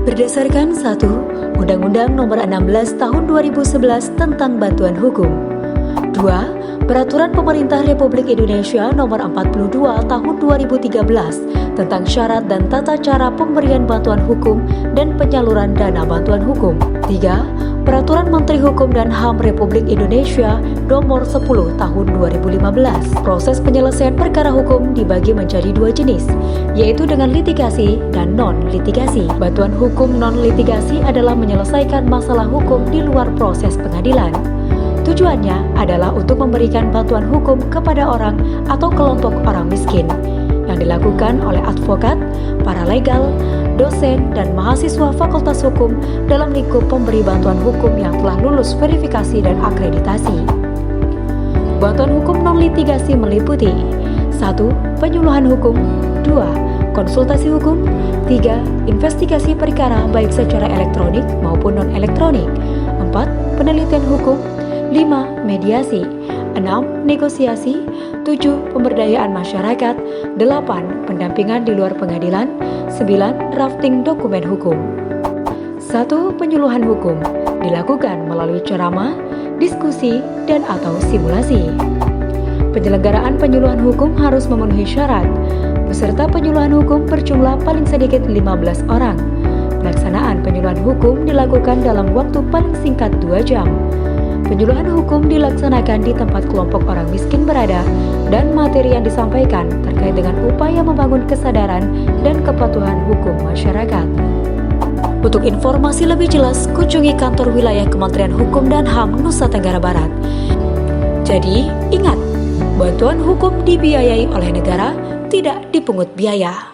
Berdasarkan 1. Undang-Undang Nomor 16 Tahun 2011 tentang Bantuan Hukum. 2. Peraturan Pemerintah Republik Indonesia Nomor 42 Tahun 2013 tentang syarat dan tata cara pemberian bantuan hukum dan penyaluran dana bantuan hukum. 3. Peraturan Menteri Hukum dan HAM Republik Indonesia Nomor 10 Tahun 2015. Proses penyelesaian perkara hukum dibagi menjadi dua jenis, yaitu dengan litigasi dan non-litigasi. Bantuan hukum non-litigasi adalah menyelesaikan masalah hukum di luar proses pengadilan. Tujuannya adalah untuk memberikan bantuan hukum kepada orang atau kelompok orang miskin, yang dilakukan oleh advokat, paralegal, dosen, dan mahasiswa Fakultas Hukum dalam lingkup pemberi bantuan hukum yang telah lulus verifikasi dan akreditasi. Bantuan hukum non-litigasi meliputi 1. Penyuluhan hukum. 2. Konsultasi hukum. 3. Investigasi perkara baik secara elektronik maupun non-elektronik. 4. Penelitian hukum. 5. Mediasi. 6. Negosiasi. 7. Pemberdayaan masyarakat. 8. Pendampingan di luar pengadilan. 9. Drafting dokumen hukum. 1. Penyuluhan hukum dilakukan melalui ceramah, diskusi, dan atau simulasi. Penyelenggaraan penyuluhan hukum harus memenuhi syarat. Peserta penyuluhan hukum berjumlah paling sedikit 15 orang. Pelaksanaan penyuluhan hukum dilakukan dalam waktu paling singkat 2 jam. Penyuluhan hukum dilaksanakan di tempat kelompok orang miskin berada dan materi yang disampaikan terkait dengan upaya membangun kesadaran dan kepatuhan hukum masyarakat. Untuk informasi lebih jelas, kunjungi kantor wilayah Kementerian Hukum dan HAM Nusa Tenggara Barat. Jadi, ingat, bantuan hukum dibiayai oleh negara, tidak dipungut biaya.